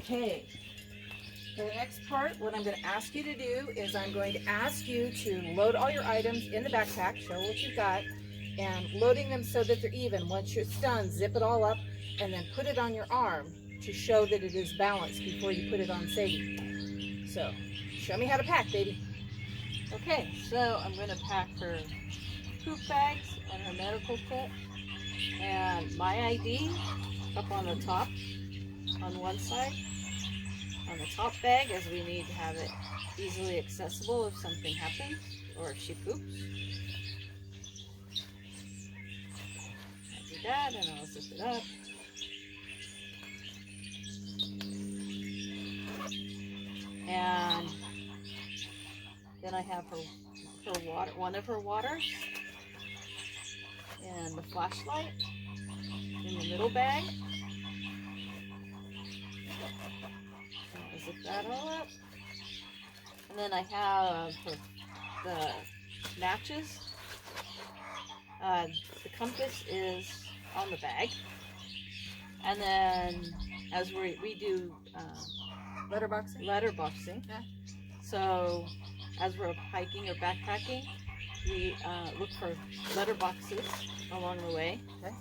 Okay, for the next part, what I'm going to ask you to do is I'm going to ask you to load all your items in the backpack, show what you've got, and loading them so that they're even. Once it's done, zip it all up and then put it on your arm to show that it is balanced before you put it on Sadie. So, show me how to pack, baby. Okay, so I'm going to pack her poop bags and her medical kit and my ID up on the top on one side on the top bag, as we need to have it easily accessible if something happens or if she poops. I'll do that and I'll zip it up. And then I have her water, one of her waters, and the flashlight in the middle bag. And I'll zip that all up. And then I have the matches. The compass is on the bag. And then as we do letterboxing. Yeah. So as we're hiking or backpacking, we look for letterboxes along the way. Okay.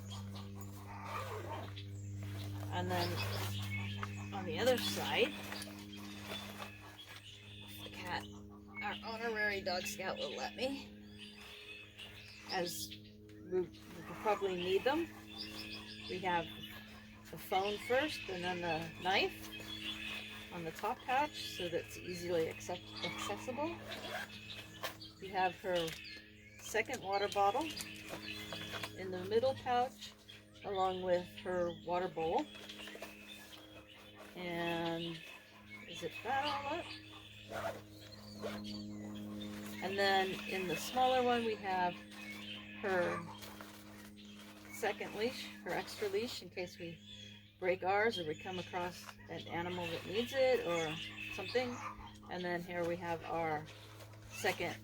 And then on the other side, the cat, our honorary dog scout, will let me, as we will probably need them. We have the phone first and then the knife on the top pouch so that's easily accessible. We have her second water bottle in the middle pouch along with her water bowl. And zip that all up. And then in the smaller one we have her second leash, her extra leash, in case we break ours or we come across an animal that needs it or something. And then here we have our second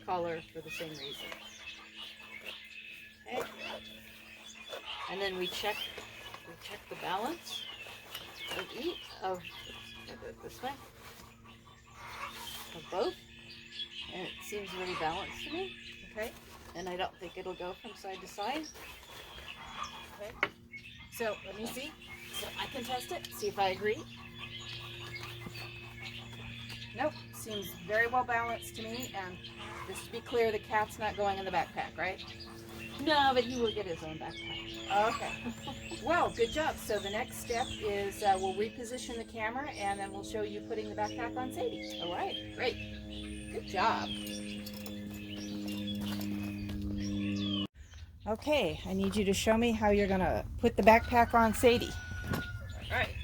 collar for the same reason. Okay. And then we check the balance of this way, of both, and it seems really balanced to me. Okay. And I don't think it'll go from side to side. Okay. So let me see. So I can test it, see if I agree. Nope, seems very well balanced to me. And just to be clear, the cat's not going in the backpack, right? No, but he will get his own backpack. Okay. Well, good job. So the next step is we'll reposition the camera and then we'll show you putting the backpack on Sadie. All right, great. Good job. Okay, I need you to show me how you're gonna put the backpack on Sadie. All right.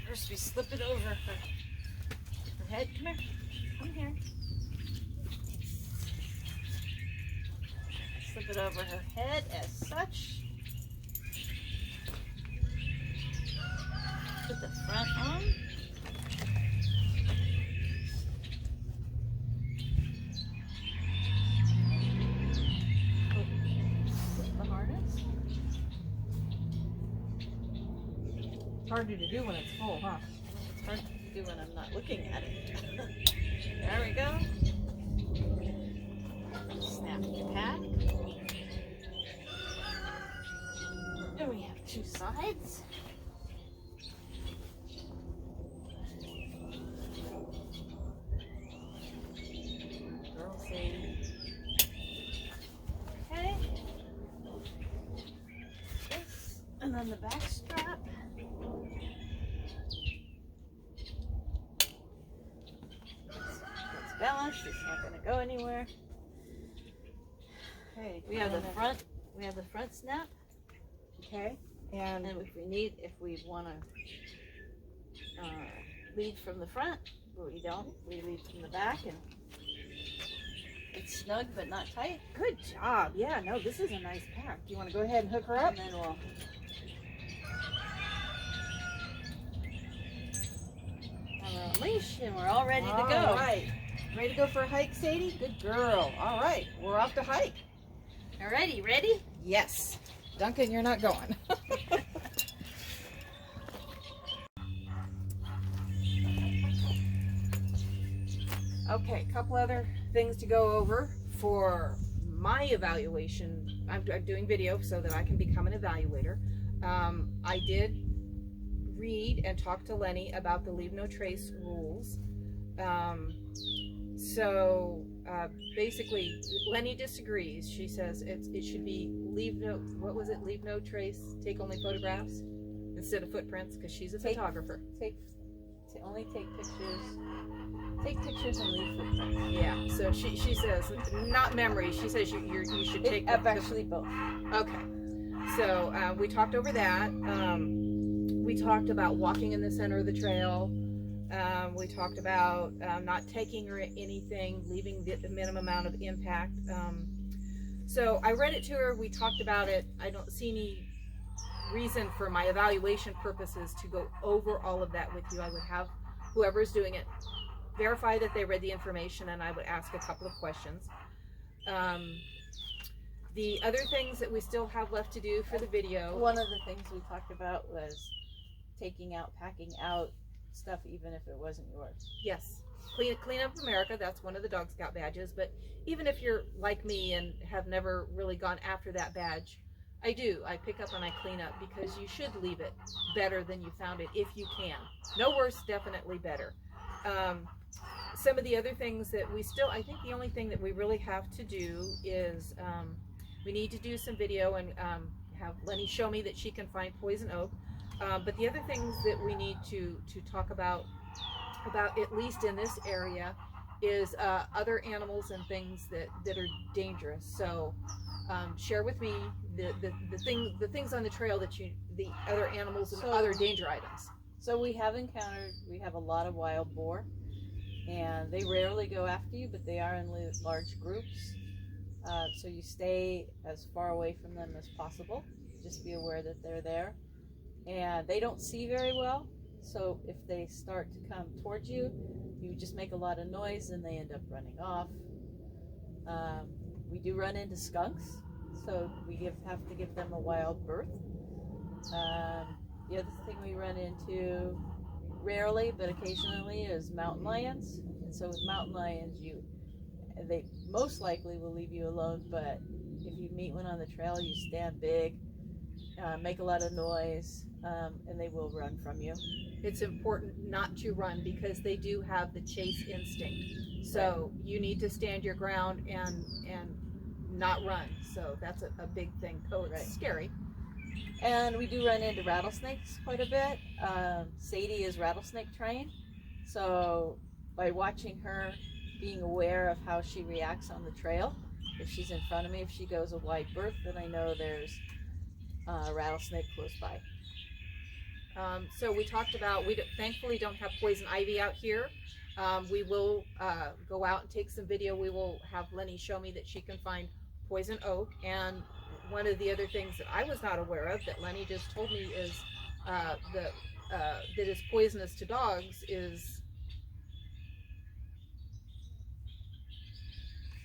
First we slip it over her head. Come here. Come here. Slip it over her head as such. Put the front on. Put the harness. It's harder to do when it's full, huh? It's hard to do when I'm not looking at it. There we go. Snap the pack. And we have two sides. Girl Sadie. Okay. This, and then the back strap. It's balanced. It's not going to go anywhere. Okay. We have the front. We have the front snap. Okay. And And if we want to lead from the front, but we don't, we lead from the back, and it's snug but not tight. good job. Yeah, no, this is a nice pack. Do you want to go ahead and hook her up? And then we'll have a leash, and we're all ready to go. All right. Ready to go for a hike, Sadie? Good girl. All right, we're off to hike. Alrighty, ready? Yes. Duncan, you're not going. Okay, a couple other things to go over for my evaluation. I'm doing video so that I can become an evaluator. I did read and talk to Lenny about the leave no trace rules. Basically, Lenny disagrees. She says it should be leave no, what was it? Leave no trace, take only photographs instead of footprints, because she's a photographer. Only take pictures. Take pictures and leave footprints. Yeah. So she says not memory. She says you should take. Actually both. Okay. So we talked over that. We talked about walking in the center of the trail. We talked about not taking or anything, leaving the minimum amount of impact. So I read it to her. We talked about it. I don't see any reason for my evaluation purposes to go over all of that with you. I would have whoever's doing it verify that they read the information, and I would ask a couple of questions. The other things that we still have left to do for the video. One of the things we talked about was packing out stuff even if it wasn't yours. Yes. Clean Up America, that's one of the Dog Scout badges, but even if you're like me and have never really gone after that badge, I pick up and I clean up, because you should leave it better than you found it if you can. No worse, definitely better. Some of the other things that I think the only thing that we really have to do is we need to do some video and have Lenny show me that she can find poison oak. But the other things that we need to talk about at least in this area is other animals and things that are dangerous. So share with me the things on the trail the other animals and other danger items. So we have a lot of wild boar, and they rarely go after you, but they are in large groups. So you stay as far away from them as possible. Just be aware that they're there. And they don't see very well, so if they start to come towards you, you just make a lot of noise and they end up running off. We do run into skunks, so we have to give them a wild birth. The other thing we run into rarely but occasionally is mountain lions. And so with mountain lions, they most likely will leave you alone, but if you meet one on the trail, you stand big, make a lot of noise, and they will run from you. It's important not to run because they do have the chase instinct. So you need to stand your ground and not run. So that's a big thing. Oh, it's scary. And we do run into rattlesnakes quite a bit. Sadie is rattlesnake trained, so by watching her, being aware of how she reacts on the trail, if she's in front of me, if she goes a wide berth, then I know there's a rattlesnake close by. So we talked about, thankfully don't have poison ivy out here. We will go out and take some video. We will have Lenny show me that she can find poison oak. And one of the other things that I was not aware of that Lenny just told me is that is poisonous to dogs is...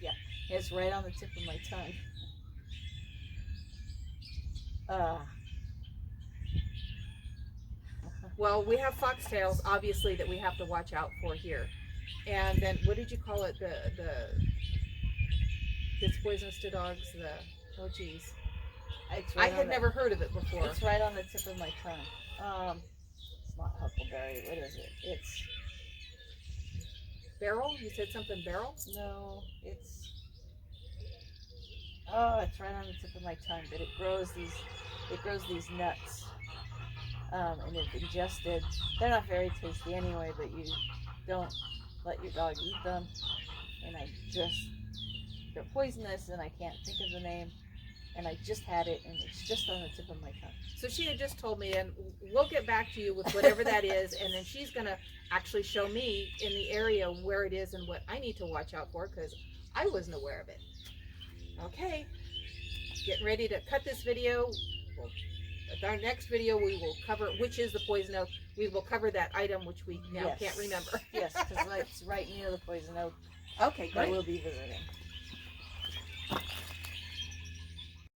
Yeah, it's right on the tip of my tongue. Well, we have foxtails, obviously, that we have to watch out for here. And then, what did you call it? It's poisonous to dogs. Oh, geez. I had never heard of it before. It's right on the tip of my tongue. It's not huckleberry. What is it? It's beryl. You said something beryl? No, it's right on the tip of my tongue. But it grows these nuts. And if ingested, they're not very tasty anyway, but you don't let your dog eat them. And they're poisonous, and I can't think of the name. And I just had it, and it's just on the tip of my tongue. So she had just told me, and we'll get back to you with whatever that is, and then she's going to actually show me in the area where it is and what I need to watch out for, because I wasn't aware of it. Okay, getting ready to cut this video. Our next video, we will cover which is the poison oak. We will cover that item, which we now can't remember. Yes, because it's right near the poison oak. Okay, great. That we'll be visiting.